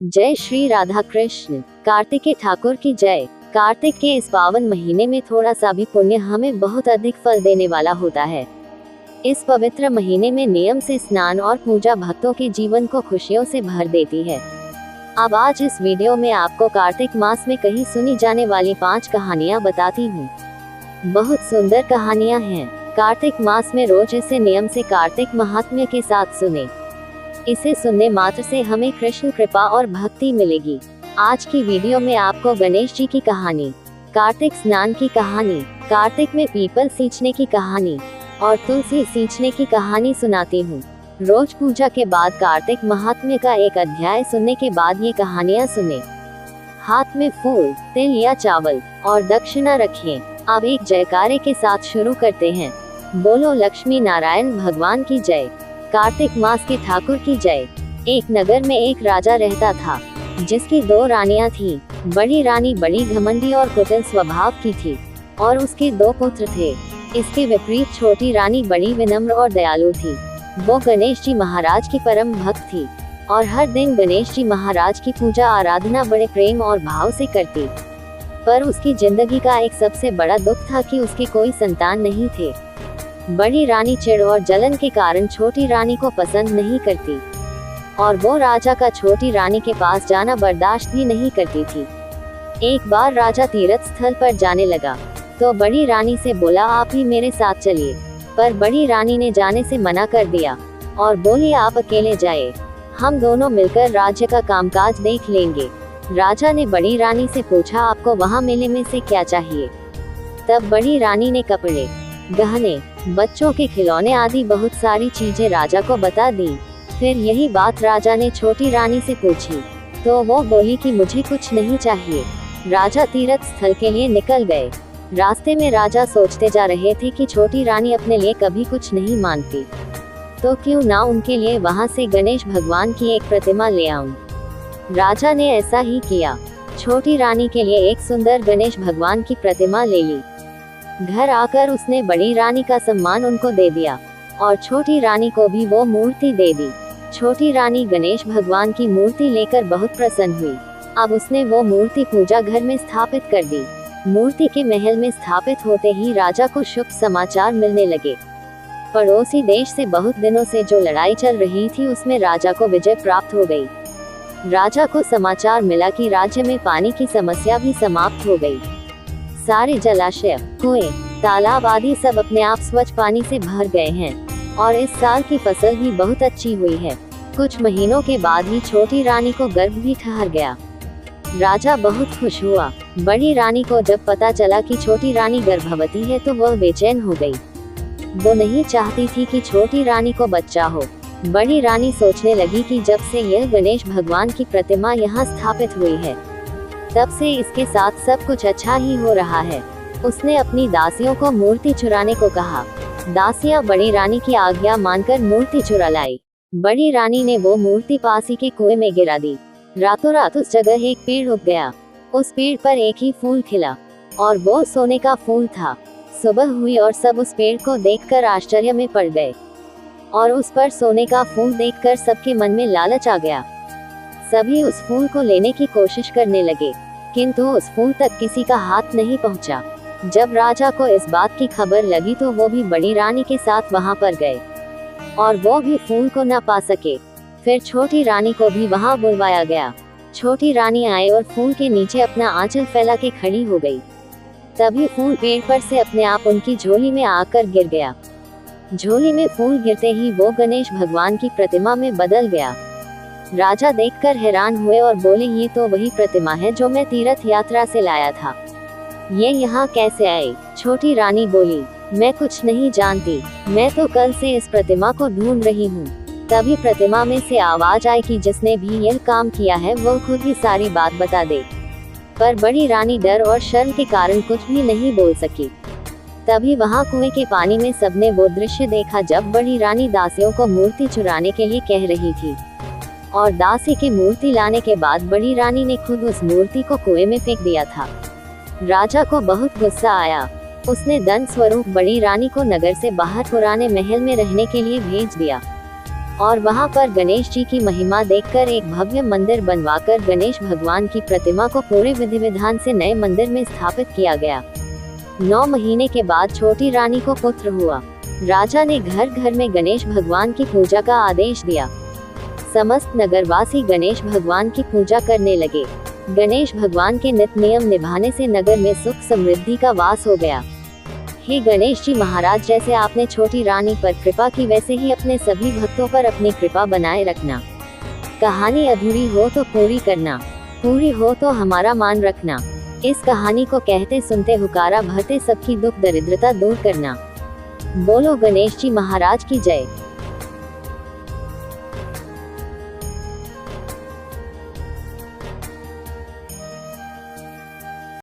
जय श्री राधा कृष्ण। कार्तिकेय ठाकुर की जय। कार्तिक के इस पावन महीने में थोड़ा सा भी पुण्य हमें बहुत अधिक फल देने वाला होता है। इस पवित्र महीने में नियम से स्नान और पूजा भक्तों के जीवन को खुशियों से भर देती है। अब आज इस वीडियो में आपको कार्तिक मास में कहीं सुनी जाने वाली 5 कहानियां बताती हूँ। बहुत सुंदर कहानियां हैं। कार्तिक मास में रोज इसे नियम से कार्तिक महात्म्य के साथ सुने। इसे सुनने मात्र से हमें कृष्ण कृपा और भक्ति मिलेगी। आज की वीडियो में आपको गणेश जी की कहानी, कार्तिक स्नान की कहानी, कार्तिक में पीपल सींचने की कहानी और तुलसी सींचने की कहानी सुनाती हूँ। रोज पूजा के बाद कार्तिक महात्म्य का एक अध्याय सुनने के बाद ये कहानियाँ सुने। हाथ में फूल, तिल या चावल और दक्षिणा रखें। अब एक जयकारे के साथ शुरू करते हैं। बोलो लक्ष्मी नारायण भगवान की जय। कार्तिक मास के ठाकुर की जय। एक नगर में एक राजा रहता था, जिसकी 2 रानियां थीं। बड़ी रानी बड़ी घमंडी और कुटिल स्वभाव की थी और उसके 2 पुत्र थे। इसके विपरीत छोटी रानी बड़ी विनम्र और दयालु थी। वो गणेश जी महाराज की परम भक्त थी और हर दिन गणेश जी महाराज की पूजा आराधना बड़े प्रेम और भाव से करती। पर उसकी जिंदगी का एक सबसे बड़ा दुख था कि उसके कोई संतान नहीं थे। बड़ी रानी चिढ़ और जलन के कारण छोटी रानी को पसंद नहीं करती और वो राजा का छोटी रानी के पास जाना बर्दाश्त भी नहीं करती थी। एक बार राजा तीर्थ स्थल पर जाने लगा तो बड़ी रानी से बोला, आप ही मेरे साथ चलिए। पर बड़ी रानी ने जाने से मना कर दिया और बोली, आप अकेले जाए, हम दोनों मिलकर राज्य का कामकाज देख लेंगे। राजा ने बड़ी रानी से पूछा, आपको वहाँ मेले में से क्या चाहिए? तब बड़ी रानी ने कपड़े, गहने, बच्चों के खिलौने आदि बहुत सारी चीजें राजा को बता दी। फिर यही बात राजा ने छोटी रानी से पूछी तो वो बोली कि मुझे कुछ नहीं चाहिए। राजा तीर्थ स्थल के लिए निकल गए। रास्ते में राजा सोचते जा रहे थे कि छोटी रानी अपने लिए कभी कुछ नहीं मांगती, तो क्यों ना उनके लिए वहां से गणेश भगवान की एक प्रतिमा ले आऊं। राजा ने ऐसा ही किया। छोटी रानी के लिए एक सुंदर गणेश भगवान की प्रतिमा ले ली। घर आकर उसने बड़ी रानी का सम्मान उनको दे दिया और छोटी रानी को भी वो मूर्ति दे दी। छोटी रानी गणेश भगवान की मूर्ति लेकर बहुत प्रसन्न हुई। अब उसने वो मूर्ति पूजा घर में स्थापित कर दी। मूर्ति के महल में स्थापित होते ही राजा को शुभ समाचार मिलने लगे। पड़ोसी देश से बहुत दिनों से जो लड़ाई चल रही थी उसमें राजा को विजय प्राप्त हो गई। राजा को समाचार मिला कि राज्य में पानी की समस्या भी समाप्त हो गई। सारे जलाशय, कुएं, तालाब आदि सब अपने आप स्वच्छ पानी से भर गए हैं और इस साल की फसल भी बहुत अच्छी हुई है। कुछ महीनों के बाद ही छोटी रानी को गर्भ भी ठहर गया। राजा बहुत खुश हुआ। बड़ी रानी को जब पता चला कि छोटी रानी गर्भवती है तो वह बेचैन हो गई। वो नहीं चाहती थी कि छोटी रानी को बच्चा हो। बड़ी रानी सोचने लगी कि जब से यह गणेश भगवान की प्रतिमा यहाँ स्थापित हुई है, तब से इसके साथ सब कुछ अच्छा ही हो रहा है। उसने अपनी दासियों को मूर्ति चुराने को कहा। दासियां बड़ी रानी की आज्ञा मानकर मूर्ति चुरा लाई। बड़ी रानी ने वो मूर्ति पास ही के कुएं में गिरा दी। रातों रात उस जगह एक पेड़ उग गया। उस पेड़ पर एक ही फूल खिला और वो सोने का फूल था। सुबह हुई और सब उस पेड़ को देखकर आश्चर्य में पड़ गए और उस पर सोने का फूल देखकर सबके मन में लालच आ गया। सभी उस फूल को लेने की कोशिश करने लगे, किंतु उस फूल तक किसी का हाथ नहीं पहुंचा। जब राजा को इस बात की खबर लगी तो वो भी बड़ी रानी के साथ वहां पर गए और वो भी फूल को न पा सके। फिर छोटी रानी को भी वहां बुलवाया गया। छोटी रानी आए और फूल के नीचे अपना आंचल फैला के खड़ी हो गई। तभी फूल पेड़ पर से अपने आप उनकी झोली में आकर गिर गया। झोली में फूल गिरते ही वो गणेश भगवान की प्रतिमा में बदल गया। राजा देखकर हैरान हुए और बोले, ये तो वही प्रतिमा है जो मैं तीर्थ यात्रा से लाया था। ये यहाँ कैसे आई? छोटी रानी बोली, मैं कुछ नहीं जानती, मैं तो कल से इस प्रतिमा को ढूंढ रही हूँ। तभी प्रतिमा में से आवाज आई कि जिसने भी यह काम किया है वो खुद ही सारी बात बता दे। पर बड़ी रानी डर और शर्म के कारण कुछ भी नहीं बोल सकी। तभी वहाँ कुएं के पानी में सबने वो दृश्य देखा जब बड़ी रानी दासियों को मूर्ति चुराने के लिए कह रही थी और दासी की मूर्ति लाने के बाद बड़ी रानी ने खुद उस मूर्ति को कुएं में फेंक दिया था। राजा को बहुत गुस्सा आया। उसने दंड स्वरूप बड़ी रानी को नगर से बाहर पुराने महल में रहने के लिए भेज दिया और वहां पर गणेश जी की महिमा देखकर एक भव्य मंदिर बनवाकर गणेश भगवान की प्रतिमा को पूरे विधि विधान से नए मंदिर में स्थापित किया गया। 9 महीने के बाद छोटी रानी को पुत्र हुआ। राजा ने घर घर में गणेश भगवान की पूजा का आदेश दिया। समस्त नगरवासी गणेश भगवान की पूजा करने लगे। गणेश भगवान के नित्य नियम निभाने से नगर में सुख समृद्धि का वास हो गया। हे गणेश जी महाराज, जैसे आपने छोटी रानी पर कृपा की वैसे ही अपने सभी भक्तों पर अपनी कृपा बनाए रखना। कहानी अधूरी हो तो पूरी करना, पूरी हो तो हमारा मान रखना। इस कहानी को कहते सुनते हुकारा भरते सबकी दुख दरिद्रता दूर करना। बोलो गणेश जी महाराज की जय।